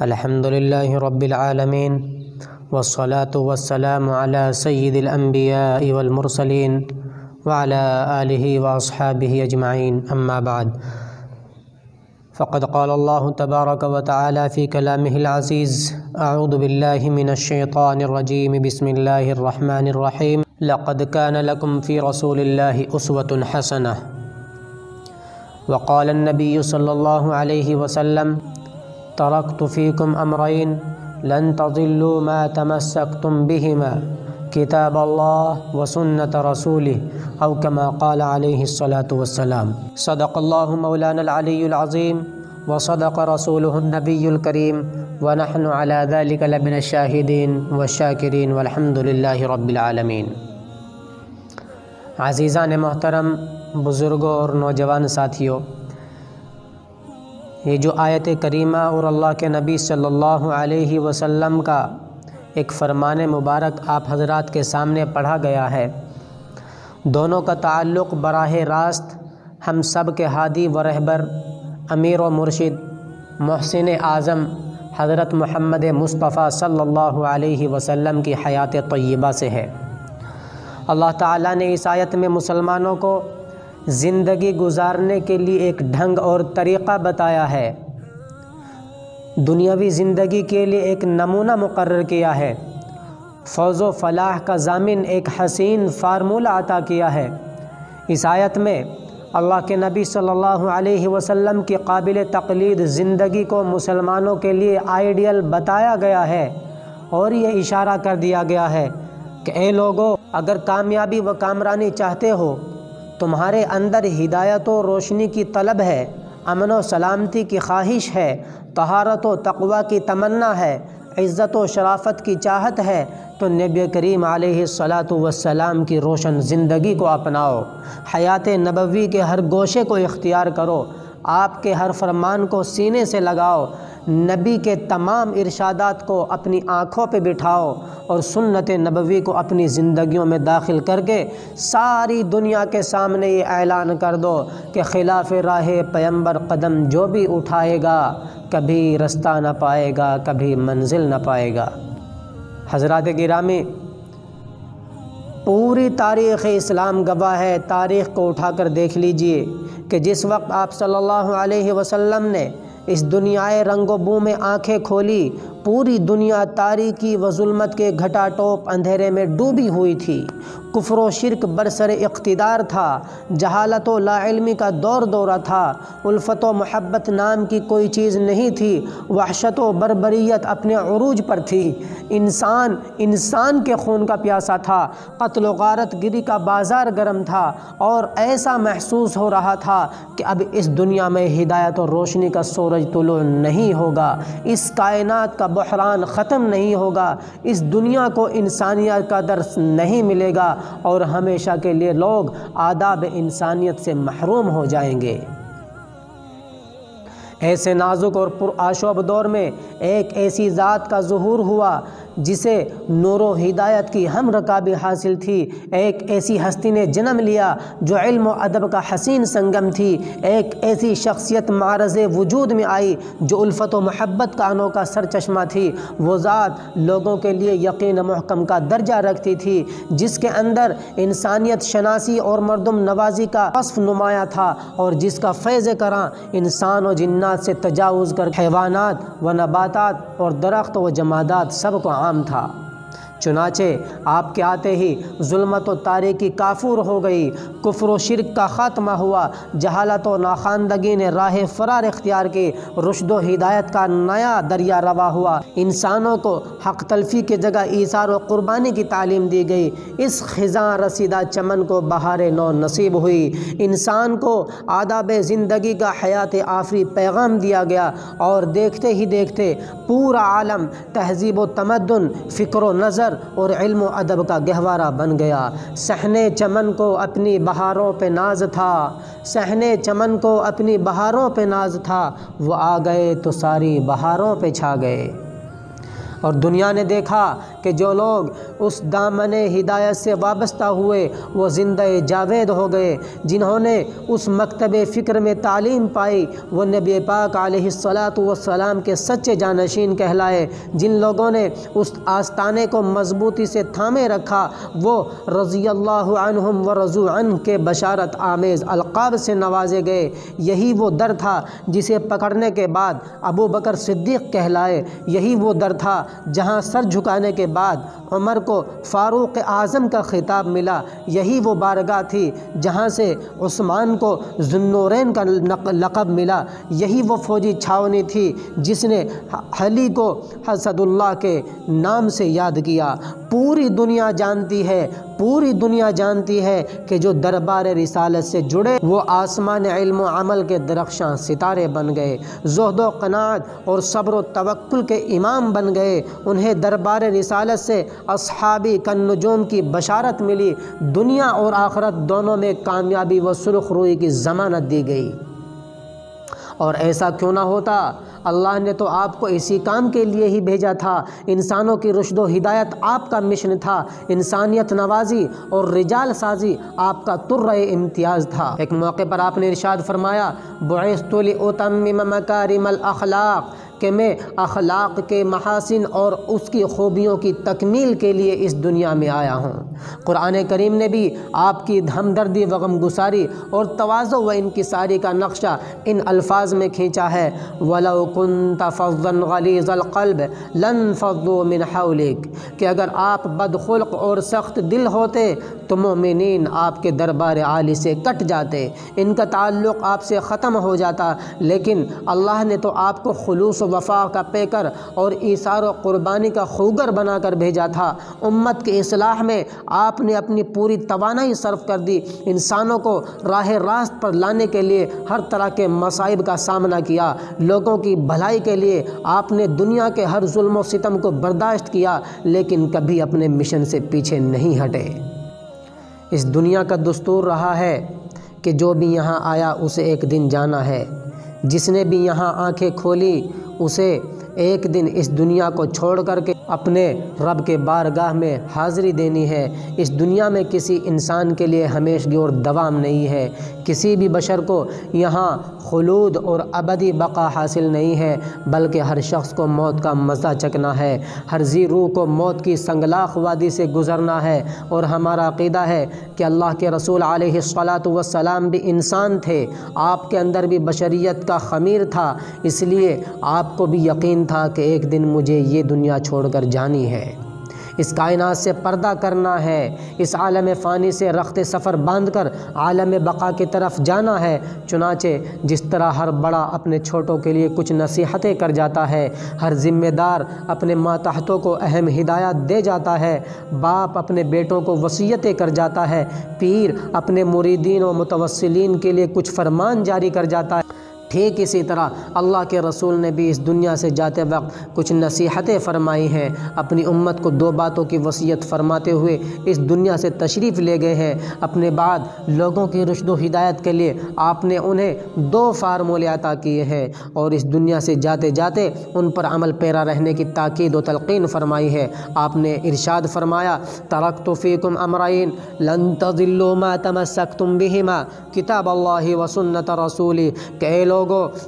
الحمد لله رب العالمين والصلاة والسلام على سيد الأنبياء والمرسلين وعلى آله وأصحابه أجمعين، أما بعد، فقد قال الله تبارك وتعالى في كلامه العزيز: أعوذ بالله من الشيطان الرجيم، بسم الله الرحمن الرحيم. لقد كان لكم في رسول الله أسوة حسنة. وقال النبي صلى الله عليه وسلم: تركت فيكم أمرين لن تضلوا ما تمسكتم بهما، كتاب الله وسنة رسوله، أو كما قال عليه الصلاة والسلام. صدق الله مولانا العلي العظيم وصدق رسوله النبي الكريم، ونحن على ذلك لمن الشاهدين والشاكرين، والحمد لله رب العالمین. عزیزان محترم، بزرگوں اور نوجوان ساتھیوں، یہ جو آیت کریمہ اور اللہ کے نبی صلی اللہ علیہ وسلم کا ایک فرمان مبارک آپ حضرات کے سامنے پڑھا گیا ہے، دونوں کا تعلق براہ راست ہم سب کے ہادی و رہبر، امیر و مرشد، محسن اعظم حضرت محمد مصطفیٰ صلی اللہ علیہ وسلم کی حیات طیبہ سے ہے. اللہ تعالیٰ نے اس آیت میں مسلمانوں کو زندگی گزارنے کے لیے ایک ڈھنگ اور طریقہ بتایا ہے، دنیاوی زندگی کے لیے ایک نمونہ مقرر کیا ہے، فوز و فلاح کا ضامن ایک حسین فارمولہ عطا کیا ہے. اس آیت میں اللہ کے نبی صلی اللہ علیہ وسلم کی قابل تقلید زندگی کو مسلمانوں کے لیے آئیڈیل بتایا گیا ہے، اور یہ اشارہ کر دیا گیا ہے کہ اے لوگو، اگر کامیابی و کامرانی چاہتے ہو، تمہارے اندر ہدایت و روشنی کی طلب ہے، امن و سلامتی کی خواہش ہے، طہارت و تقوی کی تمنا ہے، عزت و شرافت کی چاہت ہے، تو نبی کریم علیہ الصلاۃ والسلام کی روشن زندگی کو اپناؤ، حیات نبوی کے ہر گوشے کو اختیار کرو، آپ کے ہر فرمان کو سینے سے لگاؤ، نبی کے تمام ارشادات کو اپنی آنکھوں پہ بٹھاؤ، اور سنت نبوی کو اپنی زندگیوں میں داخل کر کے ساری دنیا کے سامنے یہ اعلان کر دو کہ خلاف راہ پیمبر قدم جو بھی اٹھائے گا، کبھی رستہ نہ پائے گا، کبھی منزل نہ پائے گا. حضرات گرامی، پوری تاریخ اسلام گواہ ہے. تاریخ کو اٹھا کر دیکھ لیجئے کہ جس وقت آپ صلی اللہ علیہ وسلم نے اس دنیائے رنگ و بو میں آنکھیں کھولی، پوری دنیا تاریکی و ظلمت کے گھٹا ٹوپ اندھیرے میں ڈوبی ہوئی تھی، کفر و شرک برسر اقتدار تھا، جہالت و لا علمی کا دور دورہ تھا، الفت و محبت نام کی کوئی چیز نہیں تھی، وحشت و بربریت اپنے عروج پر تھی، انسان کے خون کا پیاسا تھا، قتل و غارت گری کا بازار گرم تھا، اور ایسا محسوس ہو رہا تھا کہ اب اس دنیا میں ہدایت اور روشنی کا سورج طلوع نہیں ہوگا، اس کائنات کا بحران ختم نہیں ہوگا، اس دنیا کو انسانیت کا درس نہیں ملے گا، اور ہمیشہ کے لیے لوگ آداب انسانیت سے محروم ہو جائیں گے. ایسے نازک اور پرآشوب دور میں ایک ایسی ذات کا ظہور ہوا جسے نور و ہدایت کی ہم رکابی حاصل تھی. ایک ایسی ہستی نے جنم لیا جو علم و ادب کا حسین سنگم تھی. ایک ایسی شخصیت معرض وجود میں آئی جو الفت و محبت کا انوکھا سرچشمہ تھی. وہ ذات لوگوں کے لیے یقین محکم کا درجہ رکھتی تھی، جس کے اندر انسانیت شناسی اور مردم نوازی کا وصف نمایاں تھا، اور جس کا فیض کراں انسان و جنات سے تجاوز کر حیوانات و نباتات اور درخت و جمادات سب کو عام تھا. چنانچہ آپ کے آتے ہی ظلمت و تاریکی کافور ہو گئی، کفر و شرک کا خاتمہ ہوا، جہالت و ناخواندگی نے راہ فرار اختیار کی، رشد و ہدایت کا نیا دریا روا ہوا، انسانوں کو حق تلفی کی جگہ ایثار و قربانی کی تعلیم دی گئی، اس خزاں رسیدہ چمن کو بہار نو نصیب ہوئی، انسان کو آداب زندگی کا حیات آفری پیغام دیا گیا، اور دیکھتے ہی دیکھتے پورا عالم تہذیب و تمدن، فکر و نظر اور علم و ادب کا گہوارہ بن گیا. صحنے چمن کو اپنی بہاروں پہ ناز تھا، صحنے چمن کو اپنی بہاروں پہ ناز تھا، وہ آ گئے تو ساری بہاروں پہ چھا گئے. اور دنیا نے دیکھا کہ جو لوگ اس دامن ہدایت سے وابستہ ہوئے وہ زندہ جاوید ہو گئے۔ جنہوں نے اس مکتب فکر میں تعلیم پائی وہ نبی پاک علیہ السلام کے سچے جانشین کہلائے۔ جن لوگوں نے اس آستانے کو مضبوطی سے تھامے رکھا وہ رضی اللہ عنہم ورضوا عنہ کے بشارت آمیز القاب سے نوازے گئے۔ یہی وہ در تھا جسے پکڑنے کے بعد ابو بکر صدیق کہلائے۔ یہی وہ در تھا جہاں سر جھکانے کے بعد عمر کو فاروق اعظم کا خطاب ملا۔ یہی وہ بارگاہ تھی جہاں سے عثمان کو ذو النورین کا لقب ملا۔ یہی وہ فوجی چھاونی تھی جس نے علی کو اسد اللہ کے نام سے یاد کیا۔ پوری دنیا جانتی ہے کہ جو دربار رسالت سے جڑے وہ آسمان علم و عمل کے درخشاں ستارے بن گئے، زہد و قناعت اور صبر و توکل کے امام بن گئے۔ انہیں دربار رسالت سے اصحابی کالنجوم کی بشارت ملی، دنیا اور آخرت دونوں میں کامیابی و سرخ روئی کی ضمانت دی گئی۔ اور ایسا کیوں نہ ہوتا؟ اللہ نے تو آپ کو اسی کام کے لیے ہی بھیجا تھا۔ انسانوں کی رشد و ہدایت آپ کا مشن تھا، انسانیت نوازی اور رجال سازی آپ کا طرۂ امتیاز تھا۔ ایک موقع پر آپ نے ارشاد فرمایا بعثت لأتمم مکارم الاخلاق، کہ میں اخلاق کے محاسن اور اس کی خوبیوں کی تکمیل کے لیے اس دنیا میں آیا ہوں۔ قرآن کریم نے بھی آپ کی ہمدردی و غمگساری اور تواضع و انکساری کا نقشہ ان الفاظ میں کھینچا ہے وَلَوْ كُنْتَ فَظًّا غَلِيظَ الْقَلْبِ لَانفَضُّوا مِنْ حَوْلِكَ، کہ اگر آپ بدخلق اور سخت دل ہوتے تو مومنین آپ کے دربار عالی سے کٹ جاتے، ان کا تعلق آپ سے ختم ہو جاتا۔ لیکن اللہ نے تو آپ کو خلوص و وفا کا پیکر اور ایثار و قربانی کا خوگر بنا کر بھیجا تھا۔ امت کی اصلاح میں آپ نے اپنی پوری توانائی صرف کر دی، انسانوں کو راہ راست پر لانے کے لیے ہر طرح کے مصائب کا سامنا کیا، لوگوں کی بھلائی کے لیے آپ نے دنیا کے ہر ظلم و ستم کو برداشت کیا، لیکن کبھی اپنے مشن سے پیچھے نہیں ہٹے۔ اس دنیا کا دستور رہا ہے کہ جو بھی یہاں آیا اسے ایک دن جانا ہے، جس نے بھی یہاں آنکھیں کھولی اسے ایک دن اس دنیا کو چھوڑ کر کے اپنے رب کے بارگاہ میں حاضری دینی ہے۔ اس دنیا میں کسی انسان کے لیے ہمیشگی اور دوام نہیں ہے، کسی بھی بشر کو یہاں خلود اور ابدی بقا حاصل نہیں ہے، بلکہ ہر شخص کو موت کا مزہ چکھنا ہے، ہر ذی روح کو موت کی سنگلاخ وادی سے گزرنا ہے۔ اور ہمارا عقیدہ ہے کہ اللہ کے رسول علیہ السلام بھی انسان تھے، آپ کے اندر بھی بشریت کا خمیر تھا، اس لیے آپ کو بھی یقین تھا کہ ایک دن مجھے یہ دنیا چھوڑ کر جانی ہے، اس کائنات سے پردہ کرنا ہے، اس عالم فانی سے رخت سفر باندھ کر عالم بقا کی طرف جانا ہے۔ چنانچہ جس طرح ہر بڑا اپنے چھوٹوں کے لیے کچھ نصیحتیں کر جاتا ہے، ہر ذمہ دار اپنے ماتحتوں کو اہم ہدایات دے جاتا ہے، باپ اپنے بیٹوں کو وصیتیں کر جاتا ہے، پیر اپنے مریدین و متوسلین کے لیے کچھ فرمان جاری کر جاتا ہے، ٹھیک اسی طرح اللہ کے رسول نے بھی اس دنیا سے جاتے وقت کچھ نصیحتیں فرمائی ہیں، اپنی امت کو دو باتوں کی وصیت فرماتے ہوئے اس دنیا سے تشریف لے گئے ہیں۔ اپنے بعد لوگوں کی رشد و ہدایت کے لیے آپ نے انہیں دو فارمولے عطا کیے ہیں اور اس دنیا سے جاتے جاتے ان پر عمل پیرا رہنے کی تاکید و تلقین فرمائی ہے۔ آپ نے ارشاد فرمایا ترکت فیکم امرین لن تضلوا ما تمسکتم بہما کتاب اللہ و سنت رسولی، کہ اے لوگو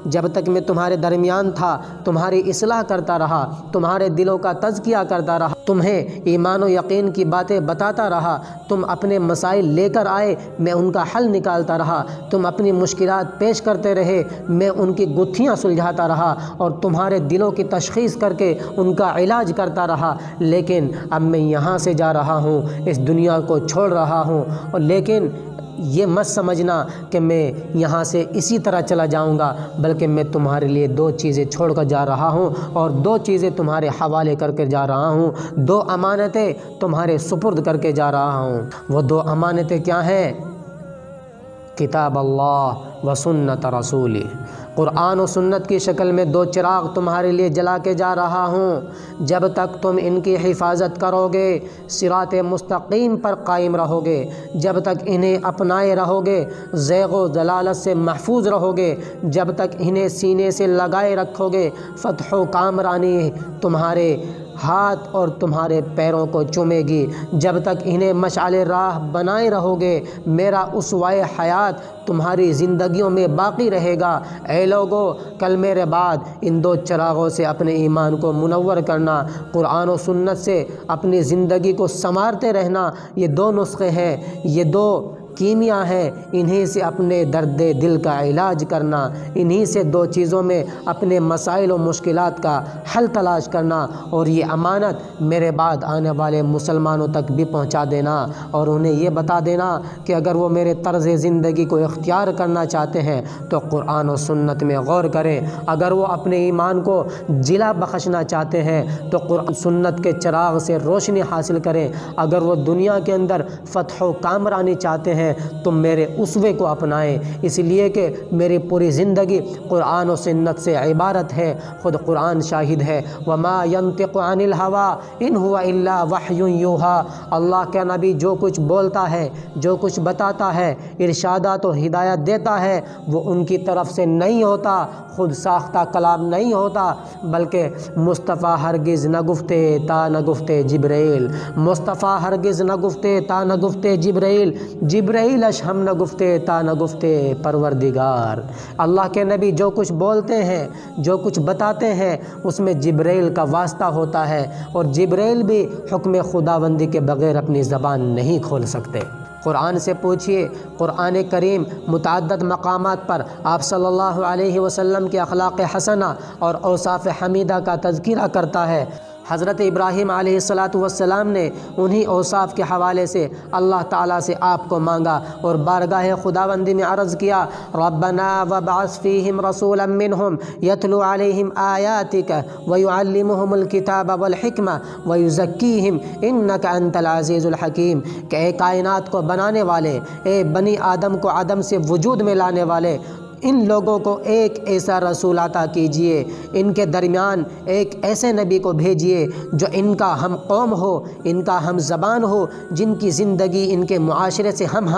جب تک میں تمہارے درمیان تھا تمہاری اصلاح کرتا رہا، تمہارے دلوں کا تزکیہ کرتا رہا، تمہیں ایمان و یقین کی باتیں بتاتا رہا، تم اپنے مسائل لے کر آئے میں ان کا حل نکالتا رہا، تم اپنی مشکلات پیش کرتے رہے میں ان کی گتھیاں سلجھاتا رہا اور تمہارے دلوں کی تشخیص کر کے ان کا علاج کرتا رہا، لیکن اب میں یہاں سے جا رہا ہوں، اس دنیا کو چھوڑ رہا ہوں، اور لیکن یہ مت سمجھنا کہ میں یہاں سے اسی طرح چلا جاؤں گا، بلکہ میں تمہارے لیے دو چیزیں چھوڑ کر جا رہا ہوں اور دو چیزیں تمہارے حوالے کر کے جا رہا ہوں، دو امانتیں تمہارے سپرد کر کے جا رہا ہوں۔ وہ دو امانتیں کیا ہیں؟ کتاب اللہ و سنت رسولی، قرآن و سنت کی شکل میں دو چراغ تمہارے لیے جلا کے جا رہا ہوں، جب تک تم ان کی حفاظت کرو گے صراط مستقیم پر قائم رہو گے، جب تک انہیں اپنائے رہو گے زیغ و ضلالت سے محفوظ رہو گے، جب تک انہیں سینے سے لگائے رکھو گے فتح و کامرانی تمہارے ہاتھ اور تمہارے پیروں کو چومے گی جب تک انہیں مشعل راہ بنائے رہو گے میرا اسوائے حیات تمہاری زندگیوں میں باقی رہے گا۔ اے لوگو، کل میرے بعد ان دو چراغوں سے اپنے ایمان کو منور کرنا، قرآن و سنت سے اپنی زندگی کو سنوارتے رہنا۔ یہ دو نسخے ہیں، یہ دو کیمیاء ہیں، انہی سے اپنے درد دل کا علاج کرنا، انہی سے دو چیزوں میں اپنے مسائل و مشکلات کا حل تلاش کرنا، اور یہ امانت میرے بعد آنے والے مسلمانوں تک بھی پہنچا دینا، اور انہیں یہ بتا دینا کہ اگر وہ میرے طرز زندگی کو اختیار کرنا چاہتے ہیں تو قرآن و سنت میں غور کریں، اگر وہ اپنے ایمان کو جلا بخشنا چاہتے ہیں تو قرآن سنت کے چراغ سے روشنی حاصل کریں، اگر وہ دنیا کے اندر فتح و کامرانی چاہتے ہیں تم میرے اسوے کو اپنائیں، اس لیے کہ میری پوری زندگی قرآن و سنت سے عبارت ہے۔ خود قرآن شاہد ہے، وما ينطق عن الهوى ان هو الا وحی یوحى، اللہ کا نبی جو کچھ بولتا ہے، جو کچھ بتاتا ہے، ارشادات و ہدایت دیتا ہے، وہ ان کی طرف سے نہیں ہوتا، خود ساختہ کلام نہیں ہوتا، بلکہ مصطفیٰ ہرگز نہ گفتے تا نہ گفتے جبرائیل، مصطفیٰ ہرگز نہ گفتے تا نہ گفتے جبرائیل، جبرائیلش ہم نہ گفتے تا نہ گفتے پروردگار۔ اللہ کے نبی جو کچھ بولتے ہیں، جو کچھ بتاتے ہیں، اس میں جبرائیل کا واسطہ ہوتا ہے، اور جبرائیل بھی حکم خداوندی کے بغیر اپنی زبان نہیں کھول سکتے۔ قرآن سے پوچھئے، قرآن کریم متعدد مقامات پر آپ صلی اللہ علیہ وسلم کے اخلاق حسنہ اور اوصاف حمیدہ کا تذکرہ کرتا ہے۔ حضرت ابراہیم علیہ السلام نے انہی اوصاف کے حوالے سے اللہ تعالیٰ سے آپ کو مانگا اور بارگاہ خداوندی میں عرض کیا، ربنا وابعث فیہم رسولا منہم یتلو علیہم آیاتک ویعلمہم الکتاب والحکمہ ویزکیہم انک انت العزیز الحکیم، کہ اے کائنات کو بنانے والے، اے بنی آدم کو عدم سے وجود میں لانے والے، ان لوگوں کو ایک ایسا رسول عطا کیجئے، ان کے درمیان ایک ایسے نبی کو بھیجئے جو ان کا ہم قوم ہو، ان کا ہم زبان ہو، جن کی زندگی ان کے معاشرے سے ہم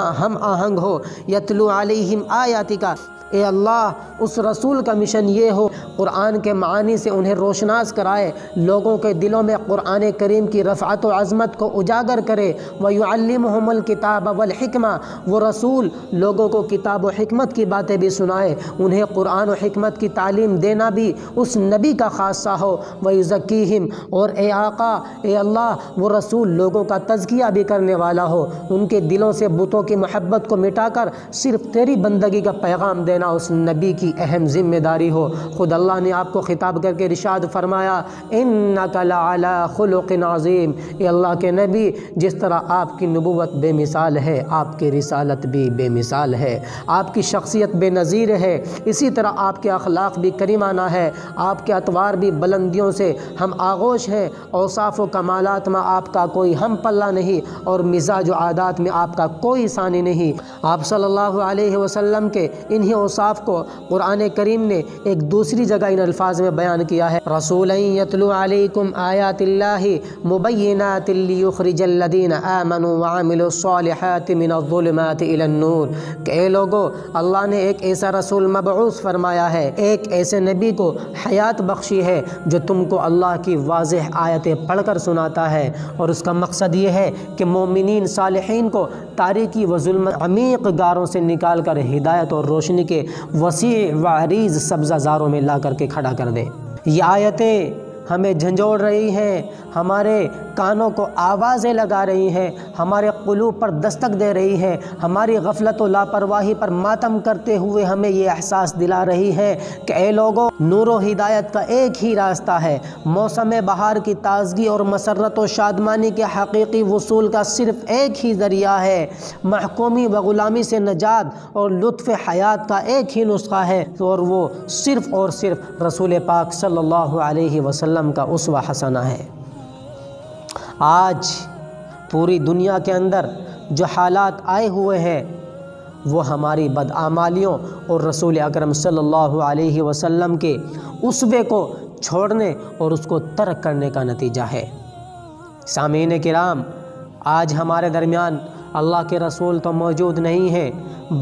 آہنگ ہو، یتلو علیہم آیاتک، اے اللہ اس رسول کا مشن یہ ہو قرآن کے معانی سے انہیں روشناس کرائے، لوگوں کے دلوں میں قرآن کریم کی رفعت و عظمت کو اجاگر کرے، وَيُعَلِّمُهُمُ الْكِتَابَ وَالْحِكْمَةَ، وہ رسول لوگوں کو کتاب و حکمت کی باتیں بھی سنائے، انہیں قرآن و حکمت کی تعلیم دینا بھی اس نبی کا خاصہ ہو، وَيُزَكِّيهِمْ، اور اے آقا اے اللہ وہ رسول لوگوں کا تزکیہ بھی کرنے والا ہو، ان کے دلوں سے بتوں کی محبت کو مٹا کر صرف تیری بندگی کا پیغام دینا اس نبی کی اہم ذمہ داری ہو۔ خود اللہ نے آپ کو خطاب کر کے ارشاد فرمایا، انک لعلی خلق عظیم، اے اللہ کے نبی جس طرح آپ کی نبوت بے مثال ہے آپ کی رسالت بھی بے مثال ہے، آپ کی شخصیت بے نظیر ہے، اسی طرح آپ کے اخلاق بھی کریمانہ ہے، آپ کے اطوار بھی بلندیوں سے ہم آغوش ہیں، اوصاف و کمالات میں آپ کا کوئی ہم پلہ نہیں، اور مزاج و عادات میں آپ کا کوئی ثانی نہیں۔ آپ صلی اللہ علیہ وسلم کے انہی اوصاف کو قرآن کریم نے ایک دوسری جگہ ان الفاظ میں بیان کیا ہے، رسولا یتلو علیکم آیات اللہ مبینات لیخرج الذین آمنوا وعملوا الصالحات من الظلمات الی النور، کہ اے لوگو اللہ نے ایک ایسا رسول مبعوث فرمایا ہے، ایک ایسے نبی کو حیات بخشی ہے جو تم کو اللہ کی واضح آیتیں پڑھ کر سناتا ہے، اور اس کا مقصد یہ ہے کہ مومنین صالحین کو تاریکی و ظلم عمیق گاروں سے نکال کر ہدایت اور روشنی کے وسیع و عریض سبزہ زاروں میں لا کر کے کھڑا کر دے۔ یہ آیتیں ہمیں جھنجھوڑ رہی ہیں، ہمارے کانوں کو آوازیں لگا رہی ہیں، ہمارے قلوب پر دستک دے رہی ہیں، ہماری غفلت و لاپرواہی پر ماتم کرتے ہوئے ہمیں یہ احساس دلا رہی ہے کہ اے لوگوں، نور و ہدایت کا ایک ہی راستہ ہے، موسم بہار کی تازگی اور مسرت و شادمانی کے حقیقی وصول کا صرف ایک ہی ذریعہ ہے، محکومی و غلامی سے نجات اور لطف حیات کا ایک ہی نسخہ ہے، اور وہ صرف اور صرف رسول پاک صلی اللہ علیہ وسلم کا اسوہ حسنہ ہے۔ آج پوری دنیا کے اندر جو حالات آئے ہوئے ہیں وہ ہماری بدعمالیوں اور رسول اکرم صلی اللہ علیہ وسلم کے اسوے کو چھوڑنے اور اس کو ترک کرنے کا نتیجہ ہے۔ سامعین کرام، آج ہمارے درمیان اللہ کے رسول تو موجود نہیں ہیں،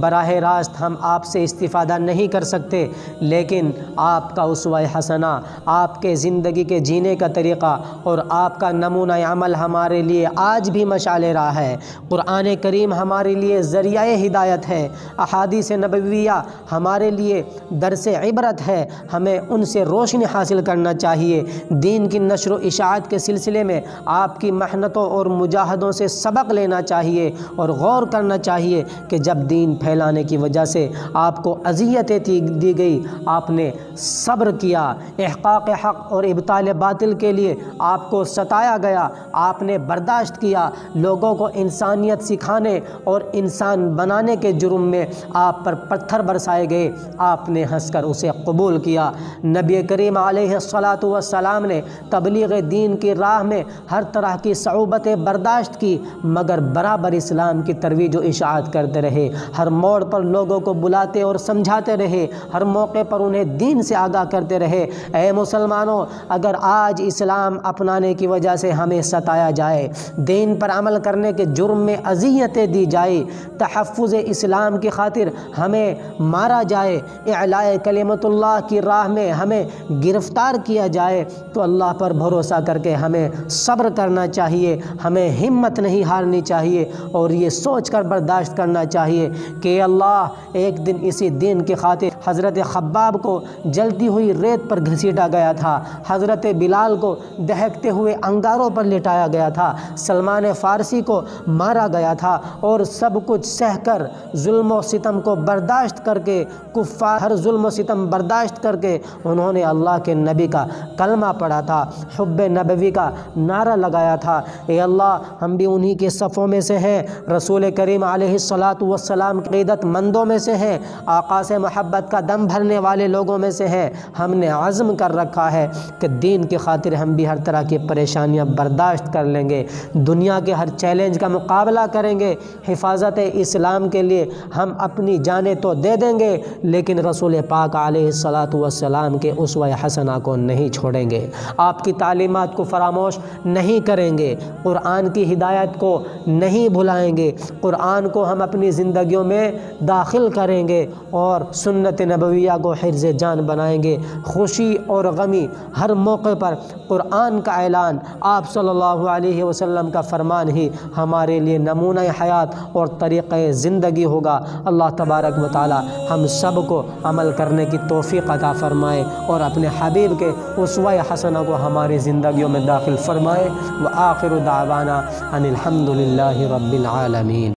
براہ راست ہم آپ سے استفادہ نہیں کر سکتے، لیکن آپ کا اسوہ حسنہ، آپ کے زندگی کے جینے کا طریقہ اور آپ کا نمونہ عمل ہمارے لیے آج بھی مشعل راہ ہے۔ قرآن کریم ہمارے لیے ذریعہ ہدایت ہے، احادیث نبویہ ہمارے لیے درس عبرت ہے۔ ہمیں ان سے روشنی حاصل کرنا چاہیے۔ دین کی نشر و اشاعت کے سلسلے میں آپ کی محنتوں اور مجاہدوں سے سبق لینا چاہیے اور غور کرنا چاہیے کہ جب دین پھیلانے کی وجہ سے آپ کو اذیتیں دی گئی، آپ نے صبر کیا، احقاق حق اور ابطال باطل کے لیے آپ کو ستایا گیا، آپ نے برداشت کیا، لوگوں کو انسانیت سکھانے اور انسان بنانے کے جرم میں آپ پر پتھر برسائے گئے، آپ نے ہنس کر اسے قبول کیا۔ نبی کریم علیہ الصلاۃ والسلام نے تبلیغ دین کی راہ میں ہر طرح کی صعوبتیں برداشت کی، مگر برابر اسلام کی ترویج و اشاعت کرتے رہے، ہر موڑ پر لوگوں کو بلاتے اور سمجھاتے رہے، ہر موقع پر انہیں دین سے آگاہ کرتے رہے۔ اے مسلمانوں، اگر آج اسلام اپنانے کی وجہ سے ہمیں ستایا جائے، دین پر عمل کرنے کے جرم میں اذیتیں دی جائے، تحفظ اسلام کی خاطر ہمیں مارا جائے، اعلاء کلمت اللہ کی راہ میں ہمیں گرفتار کیا جائے، تو اللہ پر بھروسہ کر کے ہمیں صبر کرنا چاہیے، ہمیں ہمت نہیں ہارنی چاہیے اور یہ سوچ کر برداشت کرنا چاہیے کہ اللہ ایک دن اسی دین کی خاطر حضرت خباب کو جلتی ہوئی ریت پر گھسیٹا گیا تھا، حضرت بلال کو دہکتے ہوئے انگاروں پر لٹایا گیا تھا، سلمان فارسی کو مارا گیا تھا، اور سب کچھ سہ کر ظلم و ستم کو برداشت کر کے، کفار ہر ظلم و ستم برداشت کر کے انہوں نے اللہ کے نبی کا کلمہ پڑھا تھا، حب نبوی کا نعرہ لگایا تھا۔ اے اللہ، ہم بھی انہی کے صفوں میں سے ہیں، رسول کریم علیہ الصلاۃ والسلام کے عقیدت مندوں میں سے ہیں، آقا سے محبت کا دم بھرنے والے لوگوں میں سے ہیں۔ ہم نے عزم کر رکھا ہے کہ دین کی خاطر ہم بھی ہر طرح کی پریشانیاں برداشت کر لیں گے، دنیا کے ہر چیلنج کا مقابلہ کریں گے، حفاظت اسلام کے لیے ہم اپنی جانیں تو دے دیں گے، لیکن رسول پاک علیہ الصلاۃ والسلام کے اسوہ حسنہ کو نہیں چھوڑیں گے، آپ کی تعلیمات کو فراموش نہیں کریں گے، قرآن کی ہدایت کو نہیں بھلائیں گے، قرآن کو ہم اپنی زندگیوں میں داخل کریں گے اور سنت نبویہ کو حرز جان بنائیں گے۔ خوشی اور غمی ہر موقع پر قرآن کا اعلان، آپ صلی اللہ علیہ وسلم کا فرمان ہی ہمارے لیے نمونہ حیات اور طریقہ زندگی ہوگا۔ اللہ تبارک و تعالی ہم سب کو عمل کرنے کی توفیق عطا فرمائے اور اپنے حبیب کے اسوہ حسنہ کو ہماری زندگیوں میں داخل فرمائے۔ وآخر دعوانا ان الحمد للہ رب العالمین۔